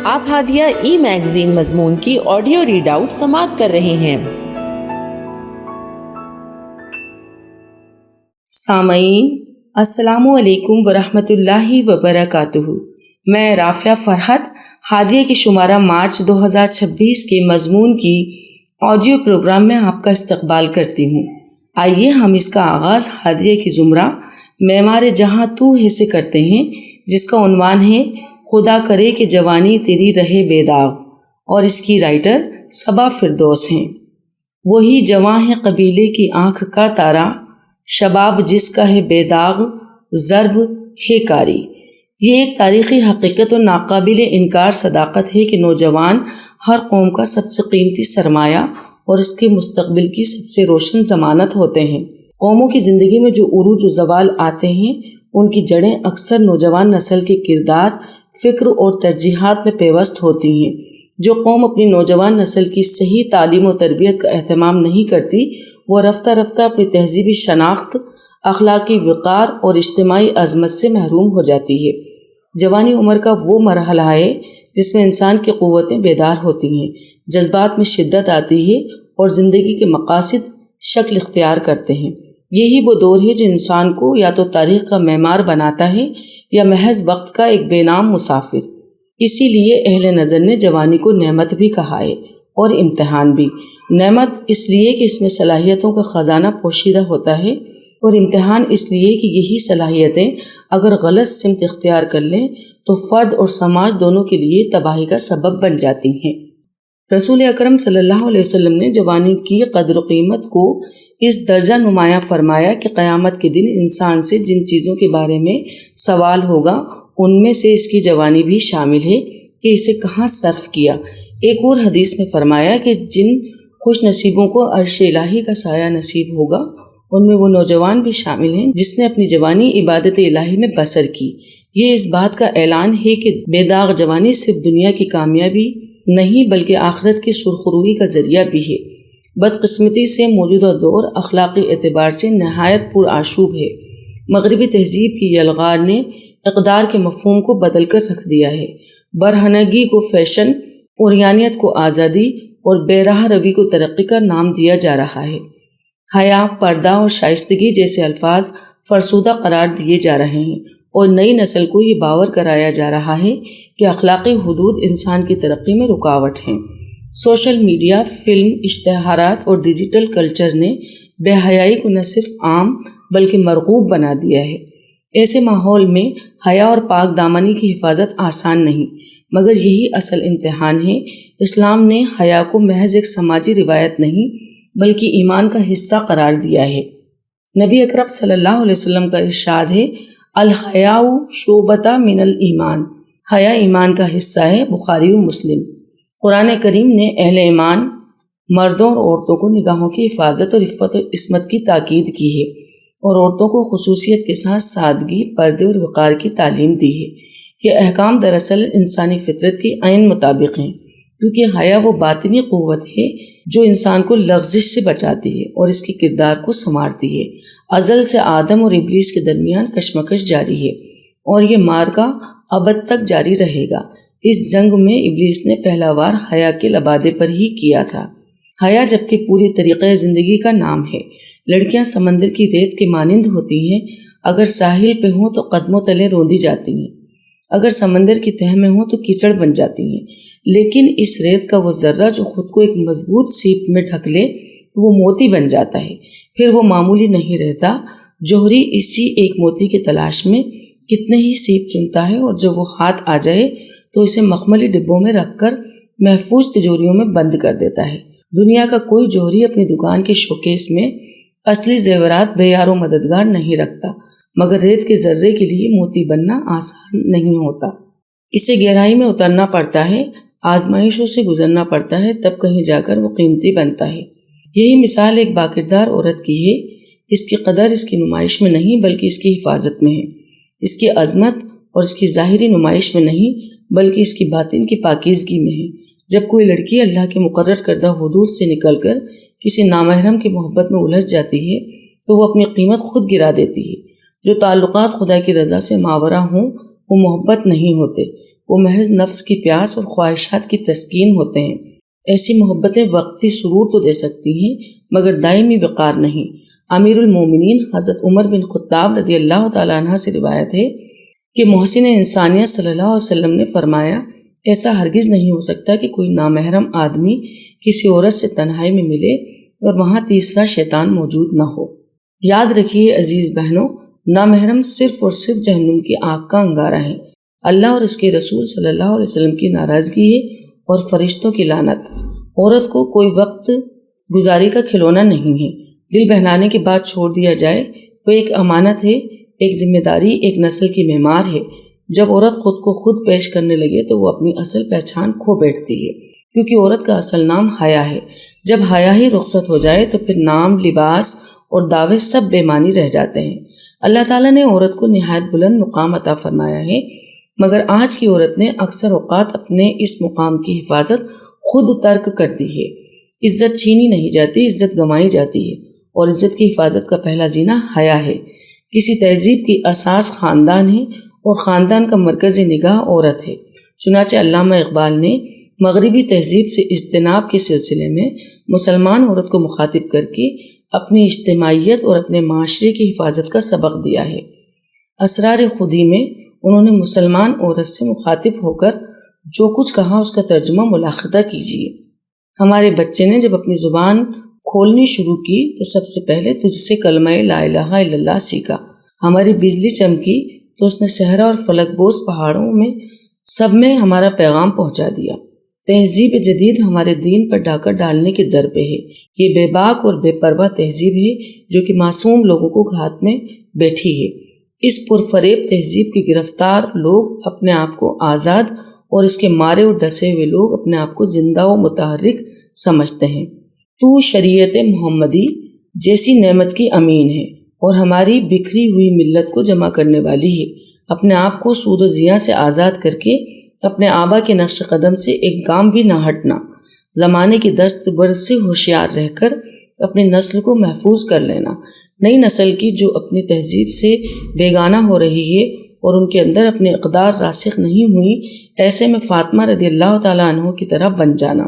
آپ ہادیہ ای میگزین مضمون کی آڈیو ریڈ آؤٹ سماعت کر رہے ہیں۔ سامعین السلام علیکم ورحمۃ اللہ وبرکاتہ۔ میں رافعہ فرحت ہادیہ کی شمارہ مارچ 2026 کے مضمون کی آڈیو پروگرام میں آپ کا استقبال کرتی ہوں۔ آئیے ہم اس کا آغاز ہادیہ کی زمرہ معمار جہاں تو ہے سے کرتے ہیں، جس کا عنوان ہے خدا کرے کہ جوانی تیری رہے بے داغ، اور اس کی رائٹر صبا فردوس ہیں۔ وہی جواں ہے قبیلے کی آنکھ کا تارا، شباب جس کا ہے بے داغ ضرب ہے کاری۔ یہ ایک تاریخی حقیقت اور ناقابل انکار صداقت ہے کہ نوجوان ہر قوم کا سب سے قیمتی سرمایہ اور اس کے مستقبل کی سب سے روشن ضمانت ہوتے ہیں۔ قوموں کی زندگی میں جو عروج و زوال آتے ہیں، ان کی جڑیں اکثر نوجوان نسل کے کردار، فکر اور ترجیحات میں پیوست ہوتی ہیں۔ جو قوم اپنی نوجوان نسل کی صحیح تعلیم و تربیت کا اہتمام نہیں کرتی، وہ رفتہ رفتہ اپنی تہذیبی شناخت، اخلاقی وقار اور اجتماعی عظمت سے محروم ہو جاتی ہے۔ جوانی عمر کا وہ مرحلہ ہے جس میں انسان کی قوتیں بیدار ہوتی ہیں، جذبات میں شدت آتی ہے اور زندگی کے مقاصد شکل اختیار کرتے ہیں۔ یہی وہ دور ہے جو انسان کو یا تو تاریخ کا معمار بناتا ہے یا محض وقت کا ایک بے نام مسافر۔ اسی لیے اہل نظر نے جوانی کو نعمت بھی کہا ہے اور امتحان بھی۔ نعمت اس لیے کہ اس میں صلاحیتوں کا خزانہ پوشیدہ ہوتا ہے، اور امتحان اس لیے کہ یہی صلاحیتیں اگر غلط سمت اختیار کر لیں تو فرد اور سماج دونوں کے لیے تباہی کا سبب بن جاتی ہیں۔ رسول اکرم صلی اللہ علیہ وسلم نے جوانی کی قدر و قیمت کو اس درجہ نمایاں فرمایا کہ قیامت کے دن انسان سے جن چیزوں کے بارے میں سوال ہوگا ان میں سے اس کی جوانی بھی شامل ہے کہ اسے کہاں صرف کیا۔ ایک اور حدیث میں فرمایا کہ جن خوش نصیبوں کو عرش الہی کا سایہ نصیب ہوگا ان میں وہ نوجوان بھی شامل ہیں جس نے اپنی جوانی عبادت الہی میں بسر کی۔ یہ اس بات کا اعلان ہے کہ بے داغ جوانی صرف دنیا کی کامیابی نہیں بلکہ آخرت کی سرخروئی کا ذریعہ بھی ہے۔ بدقسمتی سے موجودہ دور اخلاقی اعتبار سے نہایت پرآشوب ہے۔ مغربی تہذیب کی یلغار نے اقدار کے مفہوم کو بدل کر رکھ دیا ہے۔ برہنگی کو فیشن، عریانیت کو آزادی اور بے راہ روی کو ترقی کا نام دیا جا رہا ہے۔ حیا، پردہ اور شائستگی جیسے الفاظ فرسودہ قرار دیے جا رہے ہیں، اور نئی نسل کو یہ باور کرایا جا رہا ہے کہ اخلاقی حدود انسان کی ترقی میں رکاوٹ ہیں۔ سوشل میڈیا، فلم، اشتہارات اور ڈیجیٹل کلچر نے بے حیائی کو نہ صرف عام بلکہ مرغوب بنا دیا ہے۔ ایسے ماحول میں حیا اور پاک دامنی کی حفاظت آسان نہیں، مگر یہی اصل امتحان ہے۔ اسلام نے حیا کو محض ایک سماجی روایت نہیں بلکہ ایمان کا حصہ قرار دیا ہے۔ نبی اکرم صلی اللہ علیہ وسلم کا ارشاد ہے، الحیاء شعبۃ من الایمان، حیا ایمان کا حصہ ہے۔ بخاری و مسلم۔ قرآن کریم نے اہل ایمان مردوں اور عورتوں کو نگاہوں کی حفاظت اور عفت و عصمت کی تاکید کی ہے، اور عورتوں کو خصوصیت کے ساتھ سادگی، پردے اور وقار کی تعلیم دی ہے۔ یہ احکام دراصل انسانی فطرت کے عین مطابق ہیں، کیونکہ حیا وہ باطنی قوت ہے جو انسان کو لغزش سے بچاتی ہے اور اس کے کردار کو سنوارتی ہے۔ ازل سے آدم اور ابلیس کے درمیان کشمکش جاری ہے، اور یہ معرکہ ابد تک جاری رہے گا۔ اس جنگ میں ابلیس نے پہلا وار حیا کے لبادے پر ہی کیا تھا۔ حیا جبکہ پوری طریقہ زندگی کا نام ہے۔ لڑکیاں سمندر کی ریت کے مانند ہوتی ہیں، اگر ساحل پہ ہوں تو قدموں تلے روندی جاتی ہیں، اگر سمندر کی تہہ میں ہوں تو کیچڑ بن جاتی ہیں۔ لیکن اس ریت کا وہ ذرہ جو خود کو ایک مضبوط سیپ میں ڈھک لے تو وہ موتی بن جاتا ہے، پھر وہ معمولی نہیں رہتا۔ جوہری اسی ایک موتی کی تلاش میں کتنے ہی سیپ چنتا ہے، اور جب وہ ہاتھ آ جائے تو اسے مخملی ڈبوں میں رکھ کر محفوظ تجوریوں میں بند کر دیتا ہے۔ دنیا کا کوئی جوہری اپنی دکان کے شوکیس میں اصلی زیورات بے یار و مددگار نہیں رکھتا، مگر ریت کے ذرے کے لیے موتی بننا آسان نہیں ہوتا۔ اسے گہرائی میں اترنا پڑتا ہے، آزمائشوں سے گزرنا پڑتا ہے، تب کہیں جا کر وہ قیمتی بنتا ہے۔ یہی مثال ایک باکردار عورت کی ہے۔ اس کی قدر اس کی نمائش میں نہیں بلکہ اس کی حفاظت میں ہے، اس کی عظمت اور اس کی ظاہری نمائش میں نہیں بلکہ اس کی باطن کی پاکیزگی میں ہے۔ جب کوئی لڑکی اللہ کے مقرر کردہ حدود سے نکل کر کسی نامحرم کی محبت میں الجھ جاتی ہے تو وہ اپنی قیمت خود گرا دیتی ہے۔ جو تعلقات خدا کی رضا سے ماورا ہوں وہ محبت نہیں ہوتے، وہ محض نفس کی پیاس اور خواہشات کی تسکین ہوتے ہیں۔ ایسی محبتیں وقتی سرور تو دے سکتی ہیں مگر دائمی وقار نہیں۔ امیر المومنین حضرت عمر بن خطاب رضی اللہ تعالیٰ عنہ سے روایت ہے کہ محسن انسانیت صلی اللہ علیہ وسلم نے فرمایا، ایسا ہرگز نہیں ہو سکتا کہ کوئی نامحرم آدمی کسی عورت سے تنہائی میں ملے اور وہاں تیسرا شیطان موجود نہ ہو۔ یاد رکھیے عزیز بہنوں، نامحرم صرف اور صرف جہنم کی آگ کا انگارہ ہے۔ اللہ اور اس کے رسول صلی اللہ علیہ وسلم کی ناراضگی ہے اور فرشتوں کی لعنت۔ عورت کو کوئی وقت گزاری کا کھلونا نہیں ہے۔ دل بہلانے کے بعد چھوڑ دیا جائے وہ ایک امانت ہے، ایک ذمہ داری، ایک نسل کی معمار ہے۔ جب عورت خود کو خود پیش کرنے لگے تو وہ اپنی اصل پہچان کھو بیٹھتی ہے، کیونکہ عورت کا اصل نام حیا ہے۔ جب حیا ہی رخصت ہو جائے تو پھر نام، لباس اور دعوے سب بے معنی رہ جاتے ہیں۔ اللہ تعالیٰ نے عورت کو نہایت بلند مقام عطا فرمایا ہے، مگر آج کی عورت نے اکثر اوقات اپنے اس مقام کی حفاظت خود ترک کر دی ہے۔ عزت چھینی نہیں جاتی، عزت گنوائی جاتی ہے، اور عزت کی حفاظت کا پہلا زینہ حیا ہے۔ کسی تہذیب کی اساس خاندان ہے اور خاندان کا مرکز نگاہ عورت ہے۔ چنانچہ علامہ اقبال نے مغربی تہذیب سے اجتناب کے سلسلے میں مسلمان عورت کو مخاطب کر کے اپنی اجتماعیت اور اپنے معاشرے کی حفاظت کا سبق دیا ہے۔ اسرار خودی میں انہوں نے مسلمان عورت سے مخاطب ہو کر جو کچھ کہا اس کا ترجمہ ملاحظہ کیجیے۔ ہمارے بچے نے جب اپنی زبان کھولنی شروع کی تو سب سے پہلے تجھ سے کلمہ لا الہ الا اللہ سیکھا۔ ہماری بجلی چمکی تو اس نے صحرا اور فلک بوس پہاڑوں میں سب میں ہمارا پیغام پہنچا دیا۔ تہذیب جدید ہمارے دین پر ڈاکہ ڈالنے کے در پہ ہے۔ یہ بے باک اور بے پرواہ تہذیب ہے جو کہ معصوم لوگوں کو گھات میں بیٹھی ہے۔ اس پرفریب تہذیب کے گرفتار لوگ اپنے آپ کو آزاد اور اس کے مارے اور ڈسے ہوئے لوگ اپنے آپ کو زندہ و متحرک سمجھتے ہیں۔ تو شریعت محمدی جیسی نعمت کی امین ہے اور ہماری بکھری ہوئی ملت کو جمع کرنے والی ہے۔ اپنے آپ کو سود و زیاں سے آزاد کر کے اپنے آبا کے نقش قدم سے ایک گام بھی نہ ہٹنا، زمانے کی دست برد سے ہوشیار رہ کر اپنی نسل کو محفوظ کر لینا۔ نئی نسل کی جو اپنی تہذیب سے بیگانہ ہو رہی ہے اور ان کے اندر اپنے اقدار راسخ نہیں ہوئی، ایسے میں فاطمہ رضی اللہ تعالیٰ عنہ کی طرح بن جانا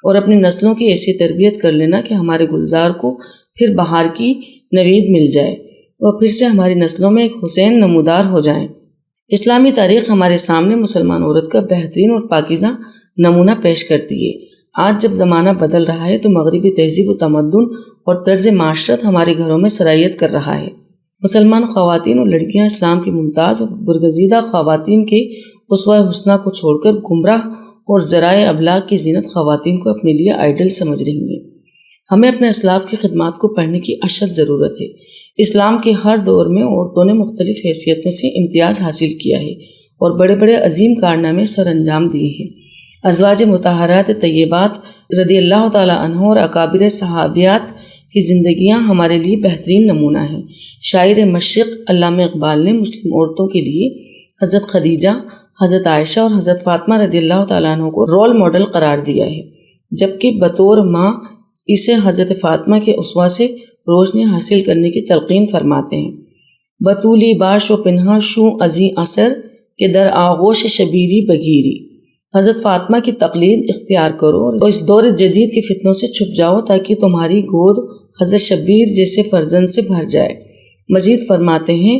اور اپنی نسلوں کی ایسی تربیت کر لینا کہ ہمارے گلزار کو پھر بہار کی نوید مل جائے اور پھر سے ہماری نسلوں میں ایک حسین نمودار ہو جائیں۔ اسلامی تاریخ ہمارے سامنے مسلمان عورت کا بہترین اور پاکیزہ نمونہ پیش کرتی ہے۔ آج جب زمانہ بدل رہا ہے تو مغربی تہذیب و تمدن اور طرز معاشرت ہمارے گھروں میں سرایت کر رہا ہے۔ مسلمان خواتین اور لڑکیاں اسلام کی ممتاز اور برگزیدہ خواتین کے اسوہ حسنہ کو چھوڑ کر گمراہ اور ذرائع ابلاغ کی زینت خواتین کو اپنے لیے آئیڈل سمجھ رہی ہیں۔ ہمیں اپنے اسلاف کی خدمات کو پڑھنے کی اشد ضرورت ہے۔ اسلام کے ہر دور میں عورتوں نے مختلف حیثیتوں سے امتیاز حاصل کیا ہے اور بڑے بڑے عظیم کارنامے سر انجام دیے ہیں۔ ازواج مطہرات طیبات رضی اللہ تعالیٰ عنہ اور اکابر صحابیات کی زندگیاں ہمارے لیے بہترین نمونہ ہیں۔ شاعر مشرق علامہ اقبال نے مسلم عورتوں کے لیے حضرت خدیجہ، حضرت عائشہ اور حضرت فاطمہ رضی اللہ تعالیٰ عنہ کو رول ماڈل قرار دیا ہے، جبکہ بطور ماں اسے حضرت فاطمہ کے اسوہ سے روشنی حاصل کرنے کی تلقین فرماتے ہیں۔ بطولی باش و پنہا شوں ازیں اثر کہ در آغوش شبیری بگیری۔ حضرت فاطمہ کی تقلید اختیار کرو اور اس دور جدید کے فتنوں سے چھپ جاؤ تاکہ تمہاری گود حضرت شبیر جیسے فرزند سے بھر جائے۔ مزید فرماتے ہیں،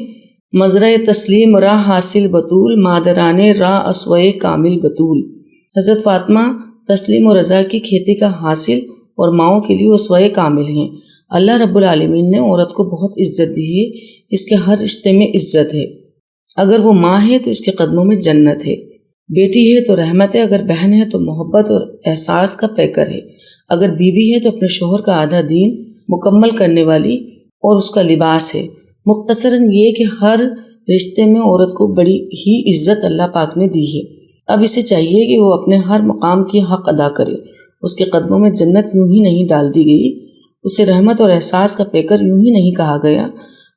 مزرع تسلیم راہ حاصل بطول، مادرانے راہ اسوئے کامل بطول۔ حضرت فاطمہ تسلیم و رضا کی کھیتی کا حاصل اور ماؤں کے لیے اسوہ کامل ہیں۔ اللہ رب العالمین نے عورت کو بہت عزت دی ہے، اس کے ہر رشتے میں عزت ہے۔ اگر وہ ماں ہے تو اس کے قدموں میں جنت ہے، بیٹی ہے تو رحمت ہے، اگر بہن ہے تو محبت اور احساس کا پیکر ہے، اگر بیوی ہے تو اپنے شوہر کا آدھا دین مکمل کرنے والی اور اس کا لباس ہے۔ مختصراً یہ کہ ہر رشتے میں عورت کو بڑی ہی عزت اللہ پاک نے دی ہے۔ اب اسے چاہیے کہ وہ اپنے ہر مقام کی حق ادا کرے۔ اس کے قدموں میں جنت یوں ہی نہیں ڈال دی گئی، اسے رحمت اور احساس کا پیکر یوں ہی نہیں کہا گیا،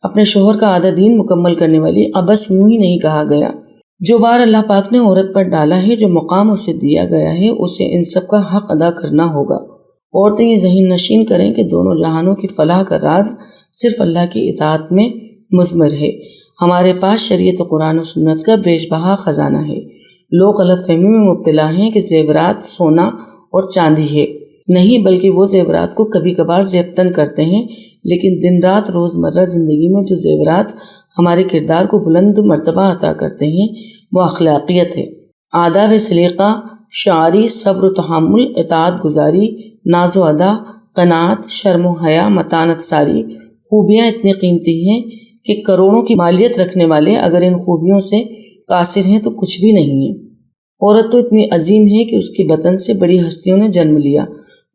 اپنے شوہر کا آدھا دین مکمل کرنے والی ابس یوں ہی نہیں کہا گیا۔ جو بار اللہ پاک نے عورت پر ڈالا ہے، جو مقام اسے دیا گیا ہے، اسے ان سب کا حق ادا کرنا ہوگا۔ عورتیں یہ ذہن نشین کریں کہ دونوں جہانوں کی فلاح کا راز صرف اللہ کی اطاعت میں مضمر ہے۔ ہمارے پاس شریعت و قرآن و سنت کا بیش بہا خزانہ ہے۔ لوگ غلط فہمی میں مبتلا ہیں کہ زیورات سونا اور چاندی ہے، نہیں بلکہ وہ زیورات کو کبھی کبھار زیبتن کرتے ہیں، لیکن دن رات روزمرہ زندگی میں جو زیورات ہمارے کردار کو بلند مرتبہ عطا کرتے ہیں وہ اخلاقیت ہے، آداب سلیقہ، شاعری، صبر و تحمل، اطاعت گزاری، ناز و ادا، قناعت، شرم و حیا، متانت ساری خوبیاں اتنی قیمتی ہیں کہ کروڑوں کی مالیت رکھنے والے اگر ان خوبیوں سے قاصر ہیں تو کچھ بھی نہیں ہے۔ عورت تو اتنی عظیم ہے کہ اس کے بطن سے بڑی ہستیوں نے جنم لیا،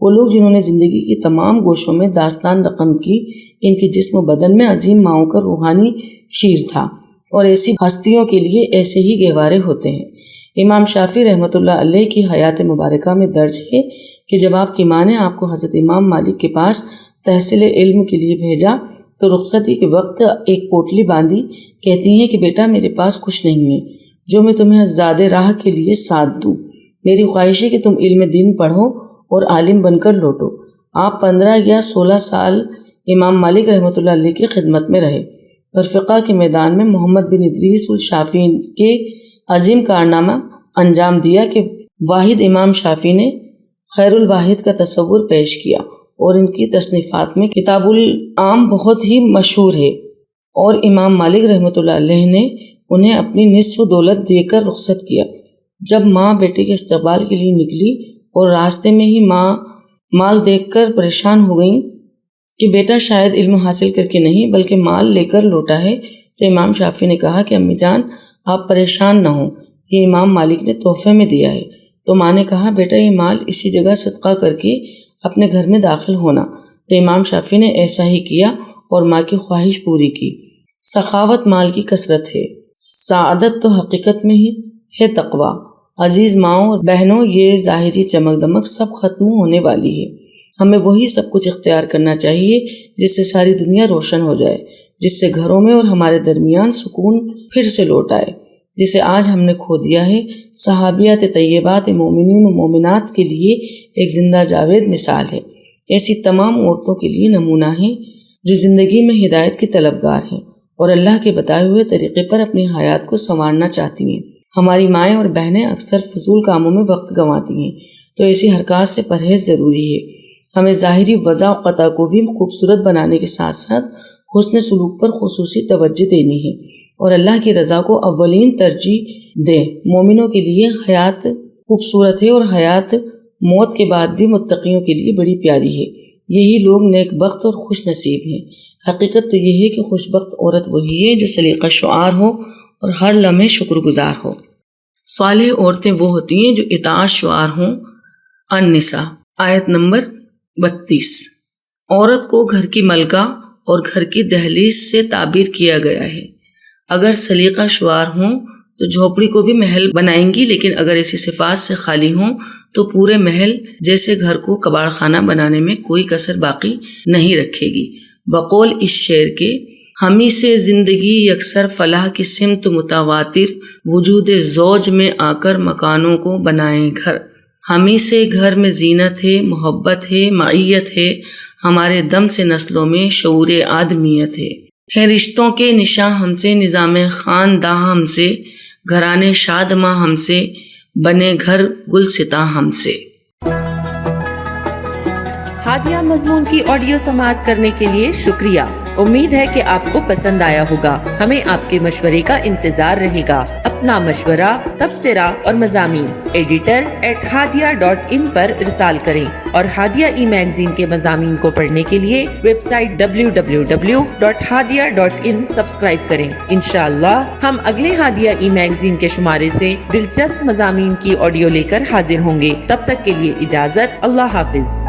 وہ لوگ جنہوں نے زندگی کی تمام گوشوں میں داستان رقم کی، ان کے جسم و بدن میں عظیم ماؤں کا روحانی شیر تھا، اور ایسی ہستیوں کے لیے ایسے ہی گہوارے ہوتے ہیں۔ امام شافعی رحمۃ اللہ علیہ کی حیات مبارکہ میں درج ہے کہ جب آپ کی ماں نے آپ کو حضرت امام مالک کے پاس تحصیل علم کے لیے بھیجا تو رخصتی کے وقت ایک پوٹلی باندھی، کہتی ہیں کہ بیٹا میرے پاس کچھ نہیں ہے جو میں تمہیں زیادہ راہ کے لیے ساتھ دوں، میری خواہش ہے کہ تم علم دین پڑھو اور عالم بن کر لوٹو۔ آپ 15 یا 16 سال امام مالک رحمۃ اللہ علیہ کی خدمت میں رہے اور فقہ کے میدان میں محمد بن ادریس الشافعی کے عظیم کارنامہ انجام دیا کہ واحد امام شافعی نے خیر الواحد کا تصور پیش کیا، اور ان کی تصنیفات میں کتاب العام بہت ہی مشہور ہے، اور امام مالک رحمۃ اللہ علیہ نے انہیں اپنی نصف دولت دے کر رخصت کیا۔ جب ماں بیٹے کے استقبال کے لیے نکلی اور راستے میں ہی ماں مال دیکھ کر پریشان ہو گئیں کہ بیٹا شاید علم حاصل کر کے نہیں بلکہ مال لے کر لوٹا ہے، تو امام شافعی نے کہا کہ امی جان آپ پریشان نہ ہوں، یہ امام مالک نے تحفے میں دیا ہے۔ تو ماں نے کہا بیٹا یہ مال اسی جگہ صدقہ کر کے اپنے گھر میں داخل ہونا، تو امام شافعی نے ایسا ہی کیا اور ماں کی خواہش پوری کی۔ سخاوت مال کی کثرت ہے، سعادت تو حقیقت میں ہی ہے تقویٰ۔ عزیز ماؤں اور بہنوں، یہ ظاہری چمک دمک سب ختم ہونے والی ہے، ہمیں وہی سب کچھ اختیار کرنا چاہیے جس سے ساری دنیا روشن ہو جائے، جس سے گھروں میں اور ہمارے درمیان سکون پھر سے لوٹ آئے، جسے آج ہم نے کھو دیا ہے۔ صحابیات طیبات مومنین و مومنات کے لیے ایک زندہ جاوید مثال ہے، ایسی تمام عورتوں کے لیے نمونہ ہیں جو زندگی میں ہدایت کی طلبگار ہیں اور اللہ کے بتائے ہوئے طریقے پر اپنی حیات کو سنوارنا چاہتی ہیں۔ ہماری مائیں اور بہنیں اکثر فضول کاموں میں وقت گنواتی ہیں، تو ایسی حرکات سے پرہیز ضروری ہے۔ ہمیں ظاہری وضع و قطع کو بھی خوبصورت بنانے کے ساتھ ساتھ حسن سلوک پر خصوصی توجہ دینی ہے اور اللہ کی رضا کو اولین ترجیح دیں۔ مومنوں کے لیے حیات خوبصورت ہے اور حیات موت کے بعد بھی متقیوں کے لیے بڑی پیاری ہے۔ یہی لوگ نیک بخت اور خوش نصیب ہیں۔ حقیقت تو یہ ہے کہ خوش بخت عورت وہی ہے جو سلیقہ شعار ہو اور ہر لمحے شکر گزار ہو۔ صالح عورتیں وہ ہوتی ہیں جو اطاعت شعار ہوں۔ النساء آیت نمبر 32۔ عورت کو گھر کی ملکہ اور گھر کی دہلیز سے تعبیر کیا گیا ہے۔ اگر سلیقہ شعار ہوں تو جھوپڑی کو بھی محل بنائیں گی، لیکن اگر ایسی صفات سے خالی ہوں تو پورے محل جیسے گھر کو کباڑ خانہ بنانے میں کوئی کسر باقی نہیں رکھے گی۔ بقول اس شعر کے، ہمی سے زندگی یکسر فلاح کی سمت متواتر، وجود زوج میں آ کر مکانوں کو بنائیں گھر۔ ہمی سے گھر میں زینت ہے، محبت ہے، معیت ہے، ہمارے دم سے نسلوں میں شعور آدمیت ہے رشتوں کے نشاں ہم سے، نظام خانداں ہم سے، گھرانے شاد ماں ہم سے، بنے گھر گلستاں ہم سے۔ ہادیہ مضمون کی آڈیو سماعت کرنے کے لیے شکریہ۔ امید ہے کہ آپ کو پسند آیا ہوگا۔ ہمیں آپ کے مشورے کا انتظار رہے گا۔ اپنا مشورہ، تبصرہ اور مضامین editor@hadia.in پر ارسال کریں اور ہادیہ ای میگزین کے مضامین کو پڑھنے کے لیے ویب سائٹ www.hadia.in سبسکرائب کریں۔ انشاءاللہ ہم اگلے ہادیہ ای میگزین کے شمارے سے دلچسپ مضامین کی آڈیو لے کر حاضر ہوں گے۔ تب تک کے لیے اجازت، اللہ حافظ۔